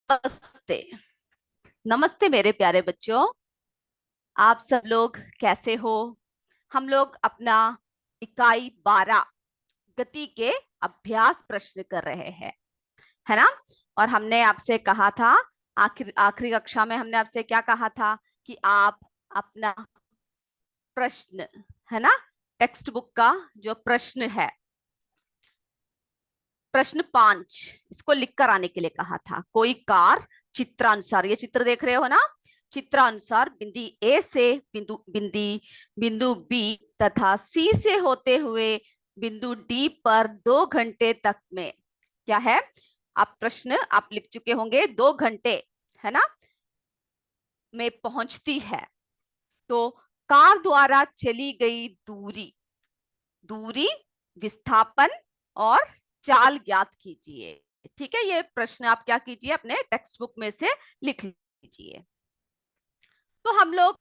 नमस्ते। नमस्ते मेरे प्यारे बच्चों, आप सब लोग कैसे हो? हम लोग अपना इकाई 12 गति के अभ्यास प्रश्न कर रहे हैं, है ना? और हमने आपसे कहा था, आखिर आखिरी कक्षा में हमने आपसे क्या कहा था कि आप अपना प्रश्न, है ना, टेक्स्ट बुक का जो प्रश्न है, प्रश्न 5, इसको लिख कर आने के लिए कहा था। कोई कार चित्रानुसार, ये चित्र देख रहे हो ना, चित्रानुसार बिंदी ए से बिंदु बी तथा सी से होते हुए बिंदु डी पर 2 घंटे तक में, क्या है, आप प्रश्न आप लिख चुके होंगे, 2 घंटे, है ना, में पहुंचती है। तो कार द्वारा चली गई दूरी, दूरी, विस्थापन और चाल ज्ञात कीजिए। ठीक है, ये प्रश्न आप क्या कीजिए, अपने टेक्स्ट बुक में से लिख लीजिए। तो हम लोग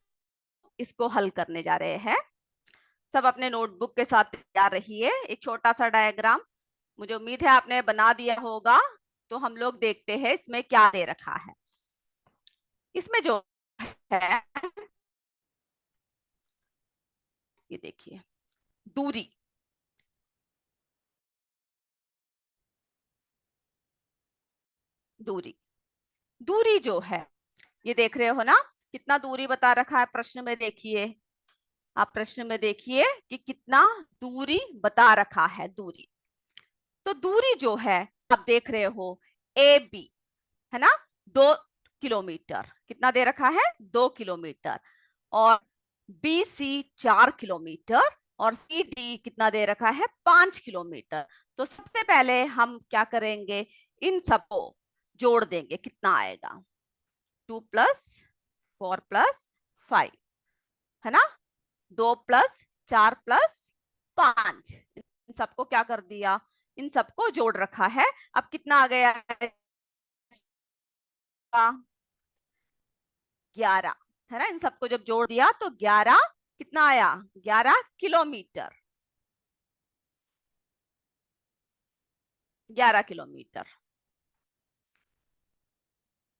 इसको हल करने जा रहे हैं। सब अपने नोटबुक के साथ तैयार रहिए। एक छोटा सा डायग्राम, मुझे उम्मीद है आपने बना दिया होगा। तो हम लोग देखते हैं इसमें क्या दे रखा है। इसमें जो है, ये देखिए, दूरी, दूरी, दूरी जो है, ये देख रहे हो ना, कितना दूरी बता रखा है प्रश्न में। देखिए, आप प्रश्न में देखिए कि कितना दूरी बता रखा है, दूरी। तो दूरी जो है, आप देख रहे हो, ए बी, है ना, 2 किलोमीटर, कितना दे रखा है, 2 किलोमीटर। और बी सी 4 किलोमीटर, और सी डी कितना दे रखा है, 5 किलोमीटर। तो सबसे पहले हम क्या करेंगे, इन सबको जोड़ देंगे, कितना आएगा, 2 + 4 + 5, है ना, 2 + 4 + 5, इन सबको क्या कर दिया, इन सबको जोड़ रखा है। अब कितना आ गया, 11, है ना, इन सबको जब जोड़ दिया तो 11, कितना आया, 11 किलोमीटर, 11 किलोमीटर।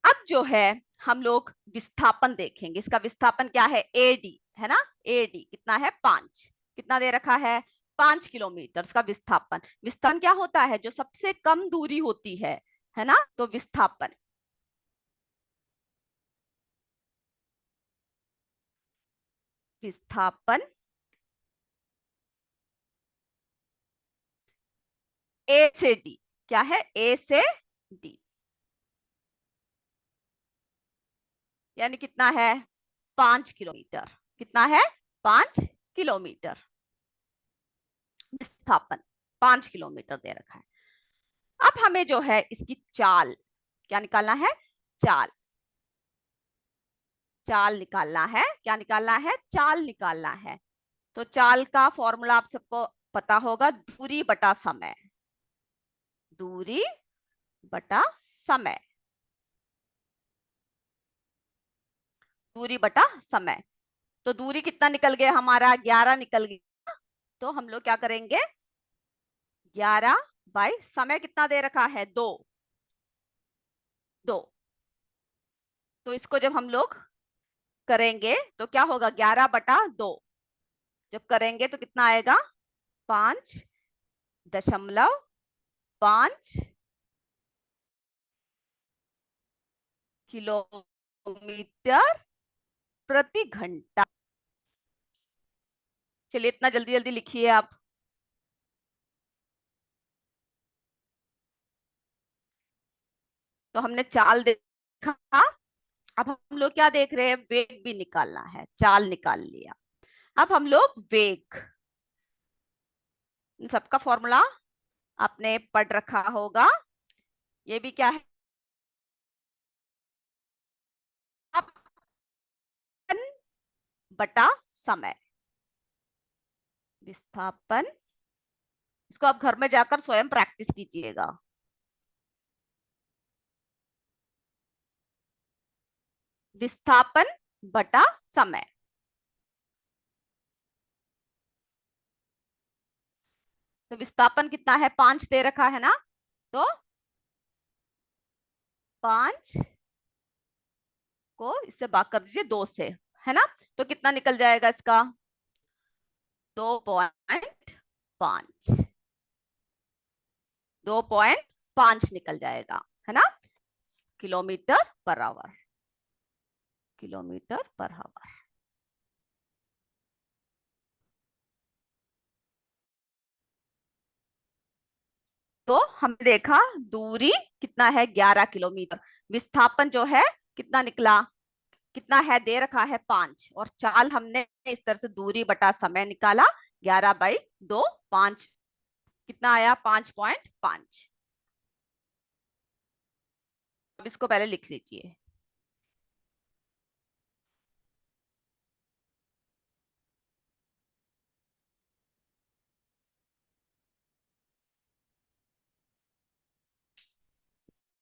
अब जो है, हम लोग विस्थापन देखेंगे। इसका विस्थापन क्या है, एडी, है ना, एडी कितना है, 5, कितना दे रखा है, 5 किलोमीटर का विस्थापन। विस्थापन क्या होता है, जो सबसे कम दूरी होती है ना, तो विस्थापन, विस्थापन ए से डी, क्या है, ए से डी, यानी कितना है, 5 किलोमीटर, कितना है, 5 किलोमीटर विस्थापन, 5 किलोमीटर दे रखा है। अब हमें जो है इसकी चाल क्या निकालना है, चाल, चाल निकालना है, क्या निकालना है, चाल निकालना है। तो चाल का फॉर्मूला आप सबको पता होगा, दूरी बटा समय, दूरी बटा समय, दूरी बटा समय। तो दूरी कितना निकल गया हमारा, 11 निकल गया। तो हम लोग क्या करेंगे, 11/समय कितना दे रखा है, 2, 2। तो इसको जब हम लोग करेंगे तो क्या होगा, 11/2 जब करेंगे तो कितना आएगा, 5.5 किलोमीटर प्रति घंटा। चलिए, इतना जल्दी जल्दी लिखिए आप। तो हमने चाल देखा, अब हम लोग क्या देख रहे हैं, वेग भी निकालना है, चाल निकाल लिया। अब हम लोग वेग, इन सबका फॉर्मूला आपने पढ़ रखा होगा। ये भी क्या है, बटा समय, विस्थापन। इसको आप घर में जाकर स्वयं प्रैक्टिस कीजिएगा। विस्थापन बटा समय। तो विस्थापन कितना है, 5 दे रखा है ना, तो 5 को इससे भाग कर दीजिए 2 से, है ना। तो कितना निकल जाएगा इसका? 2.5, 2.5 निकल जाएगा, है ना, kilometre per hour, kilometre per hour. तो हमने देखा दूरी कितना है, 11 किलोमीटर। विस्थापन जो है कितना निकला, कितना है, दे रखा है 5, और चाल हमने इस तरह से दूरी बटा समय निकाला, 11/2, 5 कितना आया, 5.5। अब इसको पहले लिख लीजिए।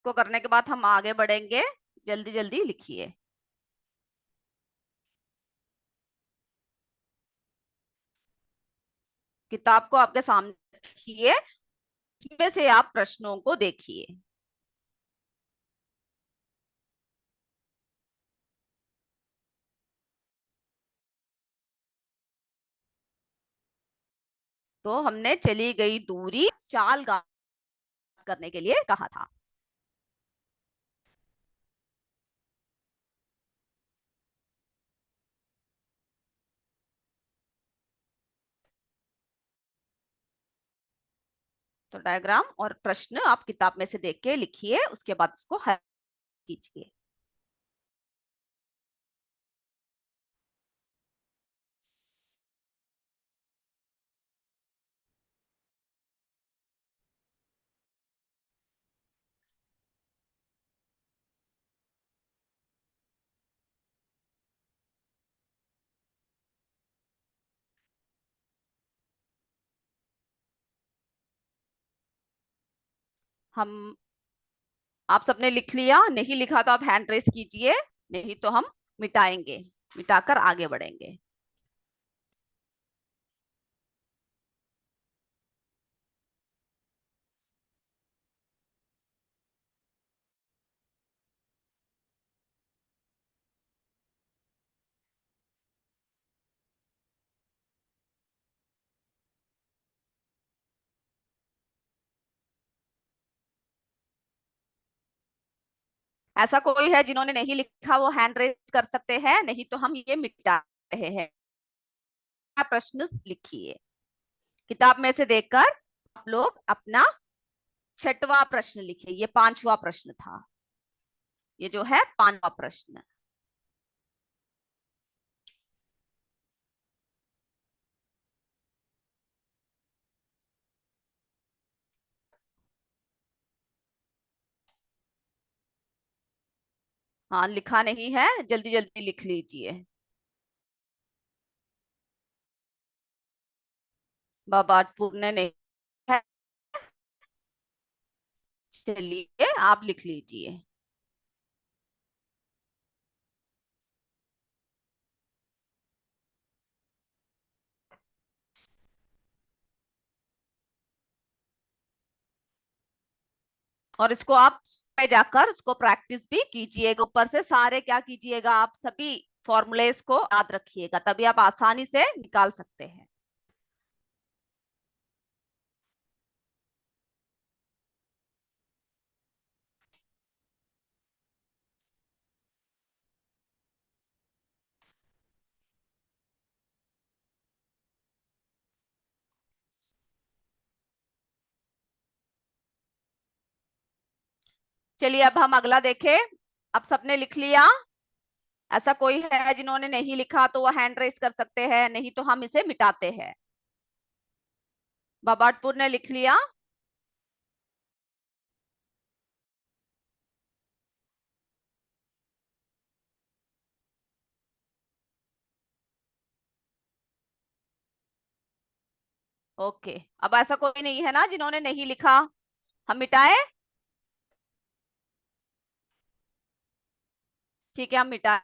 को करने के बाद हम आगे बढ़ेंगे, जल्दी जल्दी लिखिए। किताब को आपके सामने रखिए, इसमें से आप प्रश्नों को देखिए। तो हमने चली गई दूरी चाल करने के लिए कहा था। तो डायग्राम और प्रश्न आप किताब में से देख के लिखिए, उसके बाद उसको हल कीजिए। हम आप सबने लिख लिया? नहीं लिखा तो आप हैंड रेस कीजिए, नहीं तो हम मिटाएंगे, मिटाकर आगे बढ़ेंगे। ऐसा कोई है जिन्होंने नहीं लिखा, वो हैंड रेस कर सकते हैं, नहीं तो हम ये मिटा रहे हैं। प्रश्न लिखिए किताब में से देखकर। आप लोग अपना 6वां प्रश्न लिखिए, ये 5वां प्रश्न था, ये जो है 5वां प्रश्न। हाँ, लिखा नहीं है, जल्दी जल्दी लिख लीजिए। बाबाटपुर ने नहीं है, चलिए आप लिख लीजिए। और इसको आप पे जाकर उसको प्रैक्टिस भी कीजिएगा, ऊपर से सारे क्या कीजिएगा, आप सभी फॉर्मूलेस को याद रखिएगा, तभी आप आसानी से निकाल सकते हैं। चलिए अब हम अगला देखें। अब सबने लिख लिया? ऐसा कोई है जिन्होंने नहीं लिखा तो वो हैंड रेस कर सकते हैं, नहीं तो हम इसे मिटाते हैं। बाबाटपुर ने लिख लिया? ओके, अब ऐसा कोई नहीं है ना जिन्होंने नहीं लिखा, हम मिटाए? ठीक है, हम मिटाए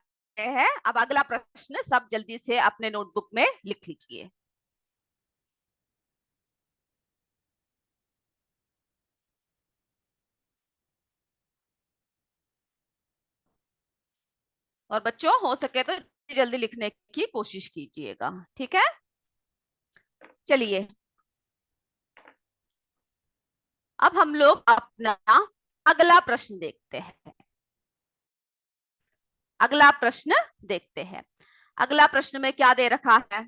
हैं। अब अगला प्रश्न सब जल्दी से अपने नोटबुक में लिख लीजिए। और बच्चों हो सके तो जल्दी लिखने की कोशिश कीजिएगा, ठीक है। चलिए अब हम लोग अपना अगला प्रश्न देखते हैं। अगला प्रश्न देखते हैं। अगला प्रश्न में क्या दे रखा है?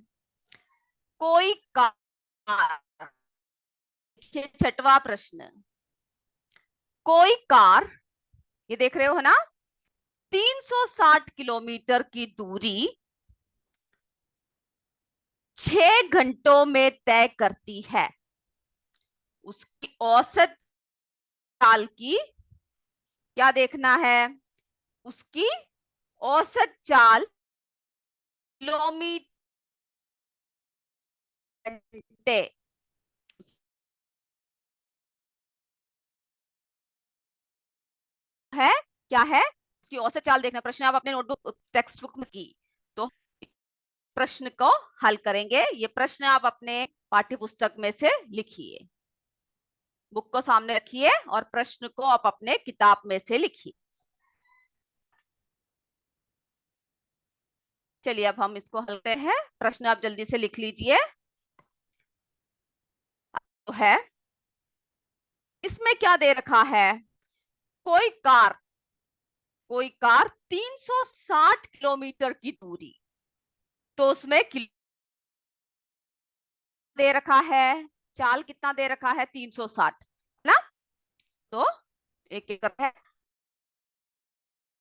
कोई कार, छठवां प्रश्न, कोई कार, ये देख रहे हो ना, 360 किलोमीटर की दूरी 6 घंटों में तय करती है। उसकी औसत चाल की क्या देखना है? उसकी औसत चाल किलोमीटर घंटे है, क्या है? उसकी औसत चाल देखना। प्रश्न आप अपने नोटबुक टेक्स्ट बुक में की तो प्रश्न को हल करेंगे। ये प्रश्न आप अपने पाठ्य पुस्तक में से लिखिए, बुक को सामने रखिए और प्रश्न को आप अपने किताब में से लिखिए। चलिए अब हम इसको हल करते हैं। प्रश्न आप जल्दी से लिख लीजिए। तो है, इसमें क्या दे रखा है? कोई कार, कोई कार 360 किलोमीटर की दूरी, तो उसमें दे रखा है, चाल कितना दे रखा है? 360 ना। तो एक एक है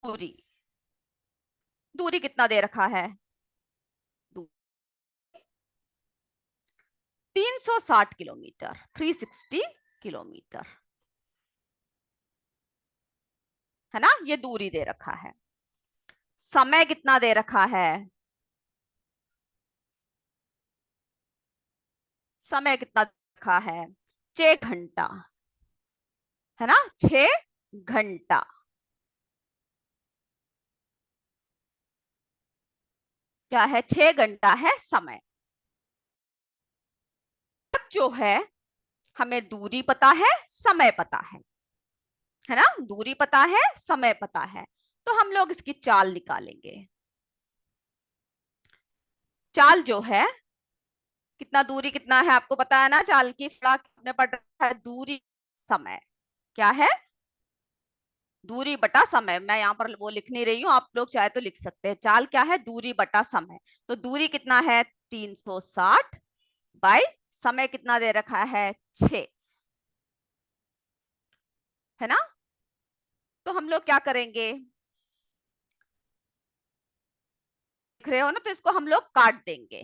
दूरी, दूरी कितना दे रखा है? 360 किलोमीटर, 360 किलोमीटर है ना, ये दूरी दे रखा है। समय कितना दे रखा है? समय कितना दे रखा है? 6 घंटा है ना, 6 घंटा। क्या है? 6 घंटा है समय। अब जो है, हमें दूरी पता है, समय पता है ना, दूरी पता है, समय पता है, तो हम लोग इसकी चाल निकालेंगे। चाल जो है, कितना दूरी कितना है आपको पता है ना, चाल की फड़ा आपने पढ़ रखा है, दूरी समय क्या है? दूरी बटा समय। मैं यहाँ पर वो लिख नहीं रही हूँ, आप लोग चाहे तो लिख सकते हैं। चाल क्या है? दूरी बटा समय। तो दूरी कितना है? 360 बाई समय कितना दे रखा है? 6 है ना। तो हम लोग क्या करेंगे, देख रहे हो ना, तो इसको हम लोग काट देंगे,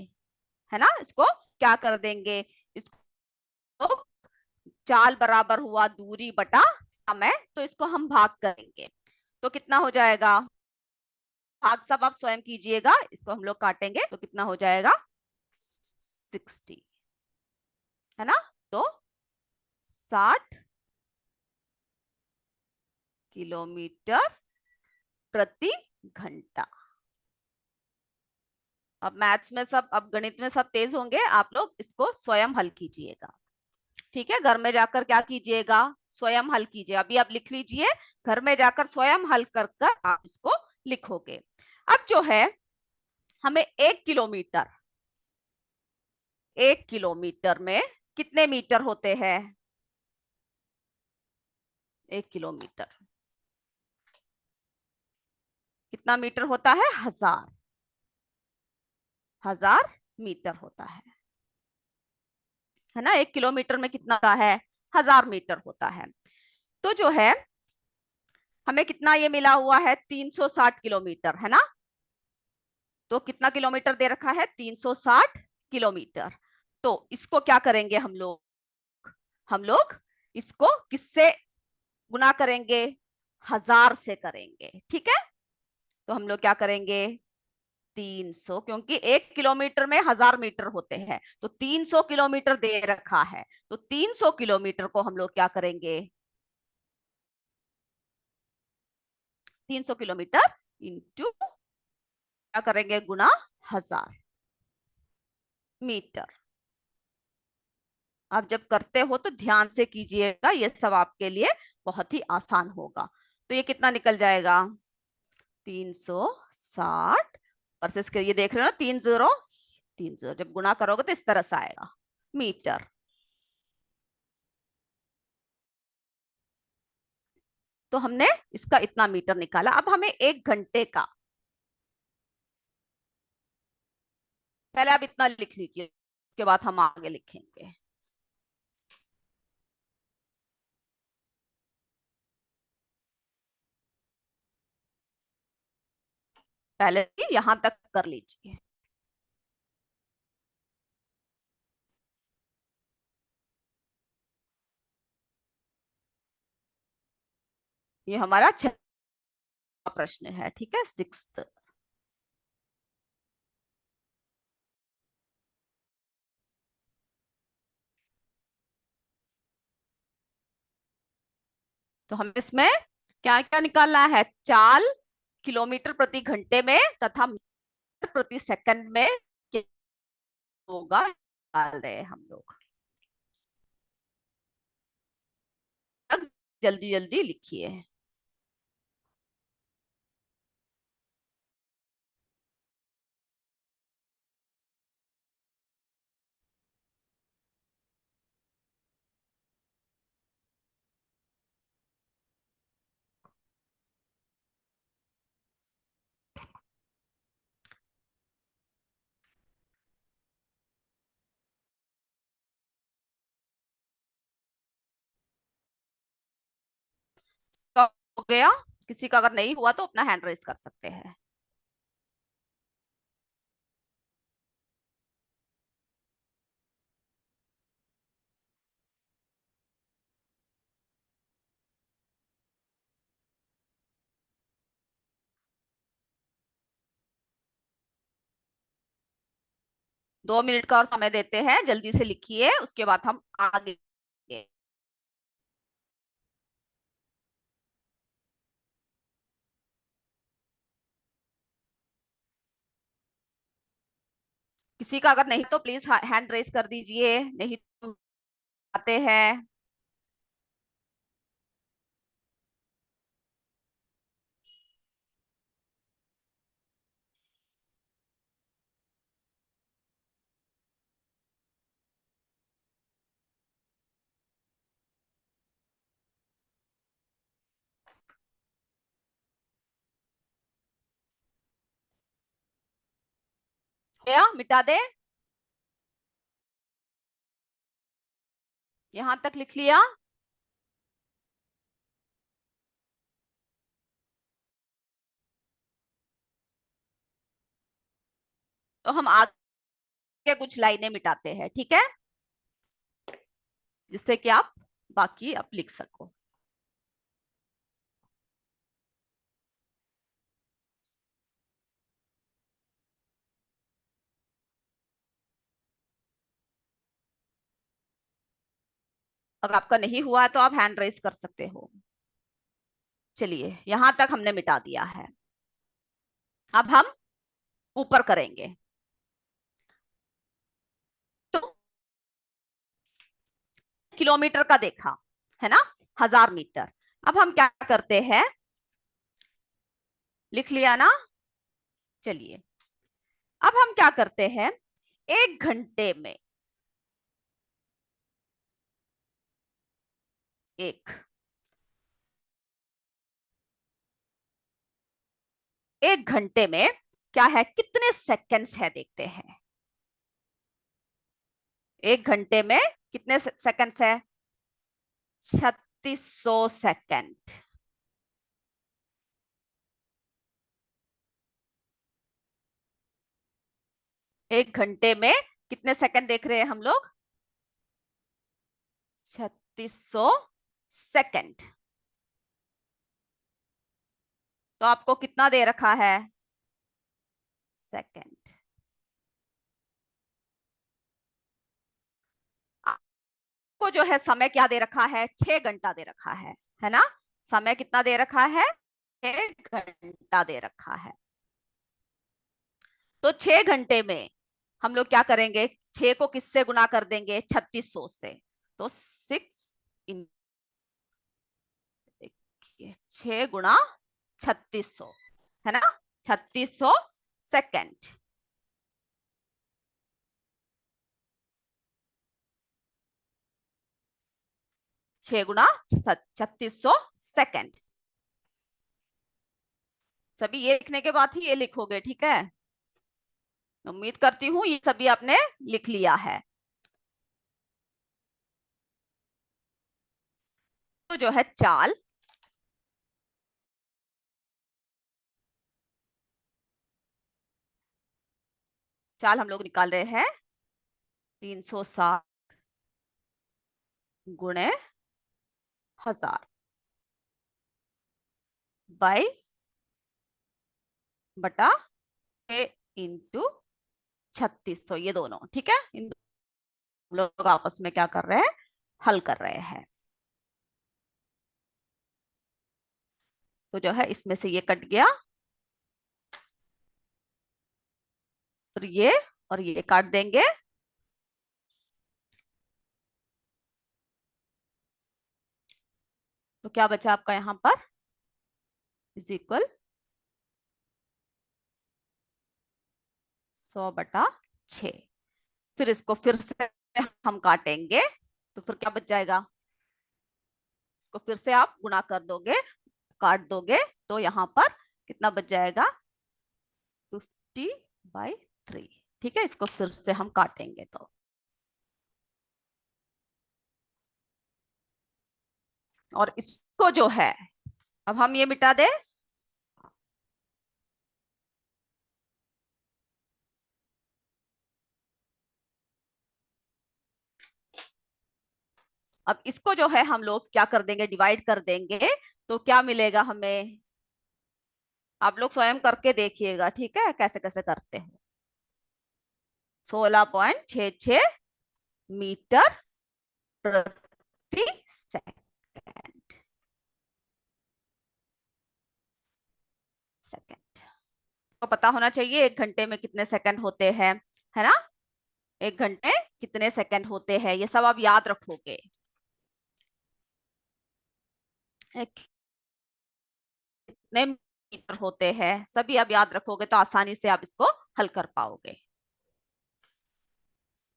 है ना। इसको क्या कर देंगे, इसको चाल बराबर हुआ दूरी बटा समय, तो इसको हम भाग करेंगे। तो कितना हो जाएगा? भाग सब आप स्वयं कीजिएगा, इसको हम लोग काटेंगे तो कितना हो जाएगा? 60 है ना। तो 60 किलोमीटर प्रति घंटा। अब मैथ्स में सब, अब गणित में सब तेज होंगे, आप लोग इसको स्वयं हल कीजिएगा, ठीक है। घर में जाकर क्या कीजिएगा? स्वयं हल कीजिए। अभी आप लिख लीजिए, घर में जाकर स्वयं हल कर कर आप इसको लिखोगे। अब जो है, हमें 1 किलोमीटर, 1 किलोमीटर में कितने मीटर होते हैं? 1 किलोमीटर कितना मीटर होता है? 1000, 1000 मीटर होता है ना। 1 किलोमीटर में कितना होता है? 1000 मीटर होता है। तो जो है, हमें कितना ये मिला हुआ है? 360 किलोमीटर है ना। तो कितना किलोमीटर दे रखा है? 360 किलोमीटर। तो इसको क्या करेंगे हम लोग? हम लोग इसको किससे गुना करेंगे? 1000 से करेंगे, ठीक है। तो हम लोग क्या करेंगे? 300, क्योंकि 1 किलोमीटर में 1000 मीटर होते हैं, तो 300 किलोमीटर दे रखा है, तो 300 किलोमीटर को हम लोग क्या करेंगे? 300 किलोमीटर इंटू क्या करेंगे? गुना 1000 मीटर। आप जब करते हो तो ध्यान से कीजिएगा, ये सब आपके लिए बहुत ही आसान होगा। तो ये कितना निकल जाएगा? 360 60 वर्सेस के ये देख रहे हो ना, 3 0 जब गुणा करोगे तो इस तरह से आएगा मीटर। तो हमने इसका इतना मीटर निकाला। अब हमें 1 घंटे का, पहले आप इतना लिख लीजिए, उसके बाद हम आगे लिखेंगे। पहले यहां तक कर लीजिए। ये हमारा 6वां प्रश्न है, ठीक है, 6th। तो हमें इसमें क्या क्या निकालना है? चाल किलोमीटर प्रति घंटे में तथा मीटर प्रति सेकंड में क्या होगा, निकाल रहे हैं हम लोग। जल्दी जल्दी लिखिए। तो हो गया? किसी का अगर नहीं हुआ तो अपना हैंड रेस कर सकते हैं। 2 मिनट का और समय देते हैं, जल्दी से लिखिए, उसके बाद हम आगे। किसी का अगर नहीं तो प्लीज हैंड रेस कर दीजिए, नहीं तो आते हैं। या मिटा दे, यहां तक लिख लिया। तो हम आगे कुछ लाइनें मिटाते हैं, ठीक है, जिससे कि आप बाकी आप लिख सको। अगर आपका नहीं हुआ तो आप हैंड रेस कर सकते हो। चलिए, यहां तक हमने मिटा दिया है। अब हम ऊपर करेंगे। तो किलोमीटर का देखा है ना, 1000 मीटर। अब हम क्या करते हैं, लिख लिया ना? चलिए, अब हम क्या करते हैं, 1 घंटे में एक 1 घंटे में क्या है, कितने सेकंड्स है देखते हैं। 1 घंटे में कितने सेकंड्स है? 3600 सेकंड। 1 घंटे में कितने सेकंड देख रहे हैं हम लोग? 3600 सेकंड। तो आपको कितना दे रखा है सेकंड? आपको जो है समय क्या दे रखा है, 6 घंटा दे रखा है ना? समय कितना दे रखा है? 6 घंटा दे रखा है। तो 6 घंटे में हम लोग क्या करेंगे, 6 को किससे गुना कर देंगे? 3600 से। तो 6 देखिए, 6 गुणा 3600 है ना? 3600 सेकेंड। 6 गुना 3600 सेकेंड। सभी ये लिखने के बाद ही ये लिखोगे, ठीक है। उम्मीद करती हूँ ये सभी आपने लिख लिया है। तो जो है चाल, चाल हम लोग निकाल रहे हैं 360 गुणे 1000 बाई बटा 6 × 3600, ये दोनों ठीक है। इन लोग आपस में क्या कर रहे हैं, हल कर रहे हैं। तो जो है इसमें से ये कट गया, और ये काट देंगे। तो क्या बचा आपका यहाँ पर, इज इक्वल 100/6। फिर इसको फिर से हम काटेंगे, तो फिर क्या बच जाएगा, इसको फिर से आप गुणा कर दोगे, काट दोगे, तो यहाँ पर कितना बच जाएगा, 50/3। ठीक है, इसको फिर से हम काटेंगे तो और इसको जो है अब हम ये मिटा दे। अब इसको जो है हम लोग क्या कर देंगे, डिवाइड कर देंगे, तो क्या मिलेगा हमें, आप लोग स्वयं करके देखिएगा, ठीक है, कैसे कैसे करते हैं। 16.66 मीटर प्रति सेकंड। सेकंड तो पता होना चाहिए 1 घंटे में कितने सेकंड होते हैं, है ना। 1 घंटे कितने सेकंड होते हैं, ये सब आप याद रखोगे। कितने मीटर होते हैं, सभी आप याद रखोगे तो आसानी से आप इसको हल कर पाओगे।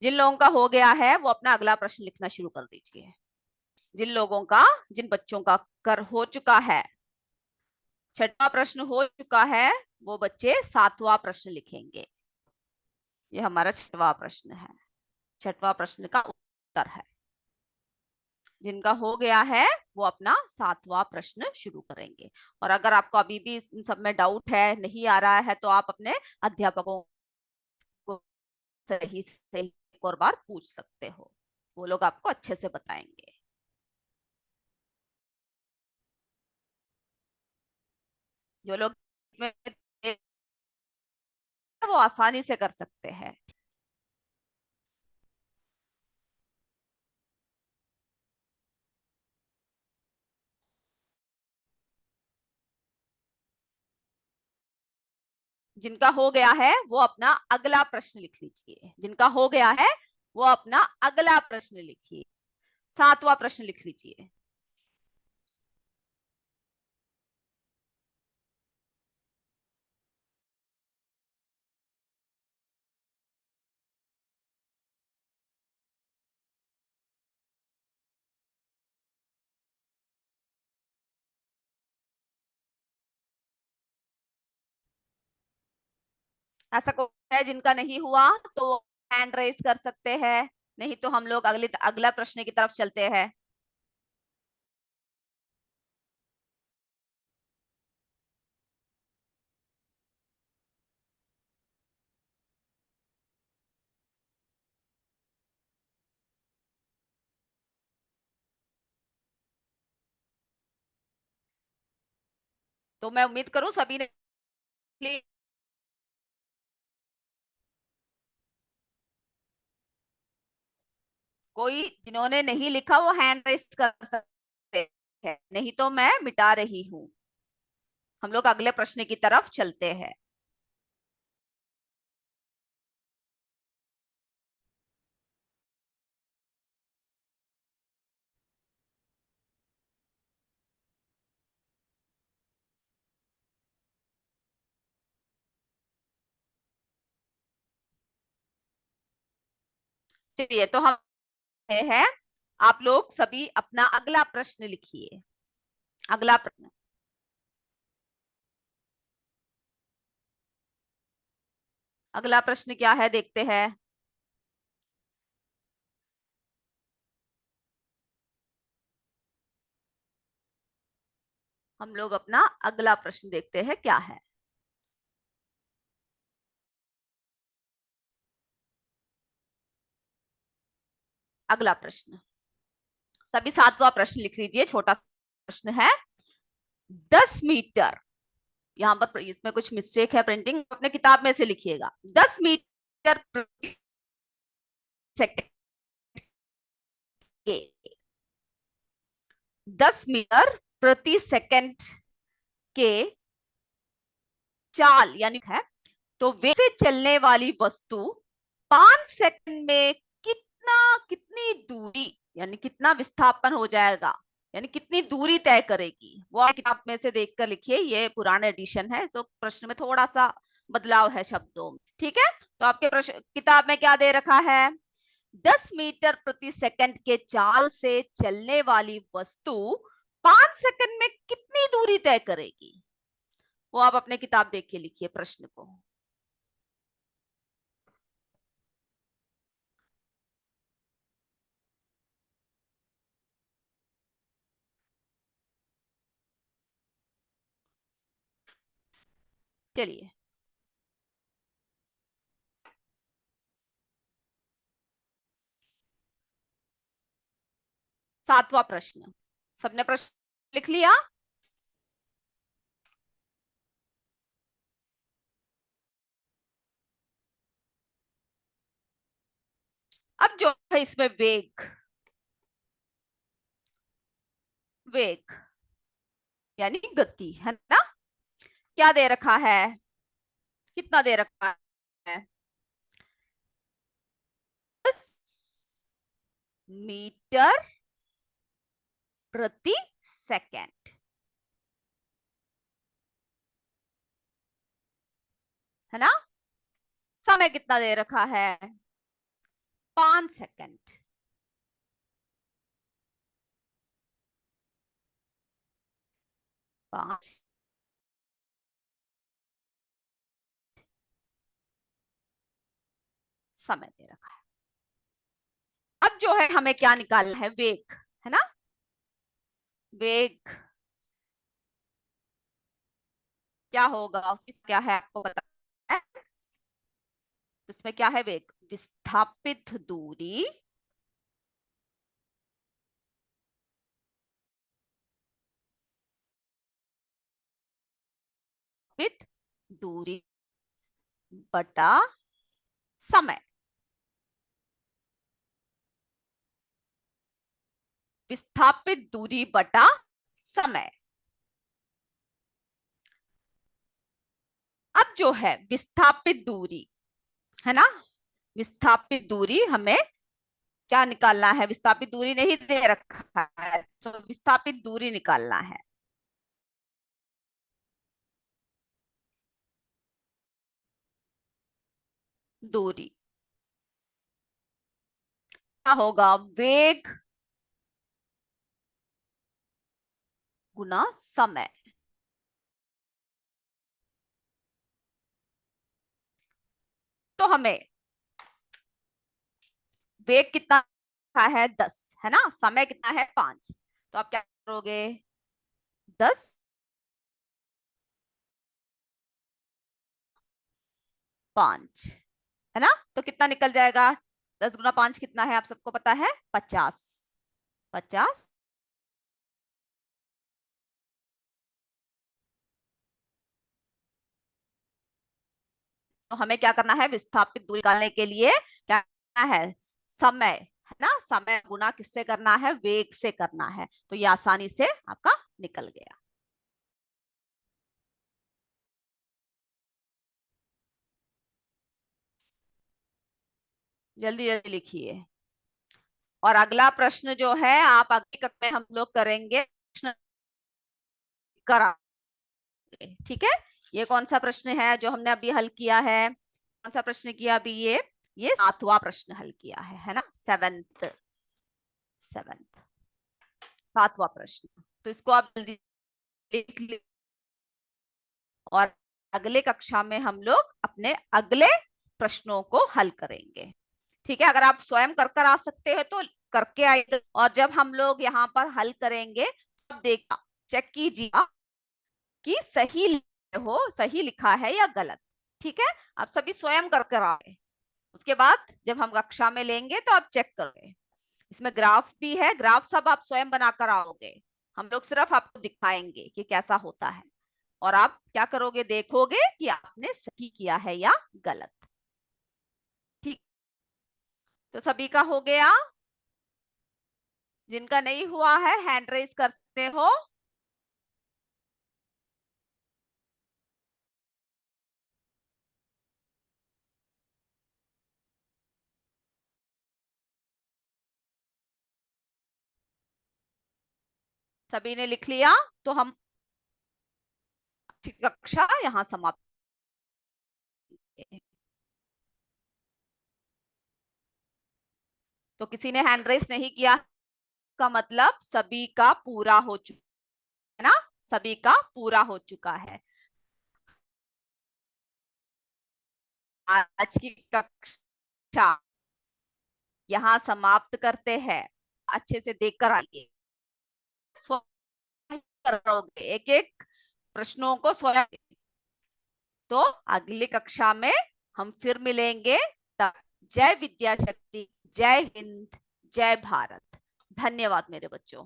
जिन लोगों का हो गया है वो अपना अगला प्रश्न लिखना शुरू कर दीजिए। जिन लोगों का, जिन बच्चों का कर हो चुका है, छठवां प्रश्न हो चुका है, वो बच्चे सातवां प्रश्न लिखेंगे। ये हमारा छठवां प्रश्न है, छठवां प्रश्न का उत्तर है। जिनका हो गया है वो अपना सातवां प्रश्न शुरू करेंगे। और अगर आपको अभी भी इन सब में डाउट है, नहीं आ रहा है, तो आप अपने अध्यापकों को सही से एक और बार पूछ सकते हो, वो लोग आपको अच्छे से बताएंगे। जो लोग वो आसानी से कर सकते हैं। जिनका हो गया है वो अपना अगला प्रश्न लिख लीजिए, जिनका हो गया है वो अपना अगला प्रश्न लिखिए, सातवां प्रश्न लिख लीजिए। ऐसा कोई है जिनका नहीं हुआ तो हैंड रेस कर सकते हैं, नहीं तो हम लोग अगला प्रश्न की तरफ चलते हैं। तो मैं उम्मीद करूं सभी ने, कोई जिन्होंने नहीं लिखा वो हैंड रेस कर सकते हैं, नहीं तो मैं मिटा रही हूँ। हम लोग अगले प्रश्न की तरफ चलते हैं। चलिए, तो हम है आप लोग सभी अपना अगला प्रश्न लिखिए। अगला प्रश्न, अगला प्रश्न क्या है देखते हैं। हम लोग अपना अगला प्रश्न देखते हैं क्या है। अगला प्रश्न, सभी 7वां प्रश्न लिख लीजिए। छोटा प्रश्न है। 10 मीटर, यहाँ पर इसमें कुछ मिस्टेक है, प्रिंटिंग अपने किताब में से लिखिएगा। 10 मीटर प्रति सेकंड के, 10 मीटर प्रति सेकंड के चाल यानी है, तो वेग से चलने वाली वस्तु 5 सेकंड में कितनी दूरी यानी कितना विस्थापन हो जाएगा, यानी कितनी दूरी तय करेगी, वो आप किताब में से देखकर लिखिए। ये पुराने एडिशन है तो प्रश्न में थोड़ा सा बदलाव है शब्दों में, ठीक है। तो आपके प्रश्न किताब में क्या दे रखा है, 10 मीटर प्रति सेकंड के चाल से चलने वाली वस्तु 5 सेकंड में कितनी दूरी तय करेगी, वो आप अपने किताब देख के लिखिए प्रश्न को। चलिए, 7वां प्रश्न, सबने प्रश्न लिख लिया। अब जो है इसमें वेग, वेग यानी गति है ना, क्या दे रखा है, कितना दे रखा है, 10 मीटर प्रति सेकंड, है ना। समय कितना दे रखा है, 5 सेकंड। 5 समय दे रखा है। अब जो है हमें क्या निकालना है, वेग, है ना। वेग क्या होगा, उसकी क्या है आपको पता है, इसमें क्या है, वेग विस्थापित दूरी विस्थापित दूरी बटा समय, विस्थापित दूरी बटा समय। अब जो है विस्थापित दूरी, है ना, विस्थापित दूरी हमें क्या निकालना है, विस्थापित दूरी नहीं दे रखा है तो विस्थापित दूरी निकालना है। दूरी क्या होगा, वेग गुना समय। तो हमें वेग कितना है, 10, है ना, समय कितना है 5, तो आप क्या करोगे, 10 5, है ना, तो कितना निकल जाएगा, 10 गुना 5 कितना है आप सबको पता है, 50, 50। तो हमें क्या करना है, विस्थापित दूरी निकालने के लिए क्या करना है, समय, है ना, समय गुना किससे करना है, वेग से करना है, तो ये आसानी से आपका निकल गया। जल्दी जल्दी लिखिए। और अगला प्रश्न जो है आप अगली कक्षा में हम लोग करेंगे प्रश्न करा, ठीक है। ये कौन सा प्रश्न है जो हमने अभी हल किया है, कौन सा प्रश्न किया अभी, ये ये 7वां प्रश्न हल किया है ना, सेवेंथ 7वां प्रश्न। तो इसको आप जल्दी लिख लीजिए और अगले कक्षा में हम लोग अपने अगले प्रश्नों को हल करेंगे। ठीक है, अगर आप स्वयं कर आ सकते हैं तो करके आइए, और जब हम लोग यहाँ पर हल करेंगे तब देखा चेक कीजिए कि सही लिखा है या गलत। ठीक है, आप सभी स्वयं कर आए, उसके बाद जब हम कक्षा में लेंगे तो आप चेक करोगे। इसमें ग्राफ भी है, ग्राफ सब आप स्वयं बनाकर आओगे, हम लोग सिर्फ आपको दिखाएंगे कि कैसा होता है, और आप क्या करोगे, देखोगे कि आपने सही किया है या गलत। ठीक, तो सभी का हो गया? जिनका नहीं हुआ है हैंड रेज कर सकते हो। सभी ने लिख लिया तो हम कक्षा यहाँ समाप्त। तो किसी ने हैंड रेस नहीं किया का मतलब सभी का पूरा हो चुका है ना, सभी का पूरा हो चुका है। आज की कक्षा यहाँ समाप्त करते हैं। अच्छे से देखकर आइए, स्वयं करोगे एक एक प्रश्नों को स्वयं। तो अगली कक्षा में हम फिर मिलेंगे। तब जय विद्या शक्ति, जय हिंद, जय भारत। धन्यवाद मेरे बच्चों।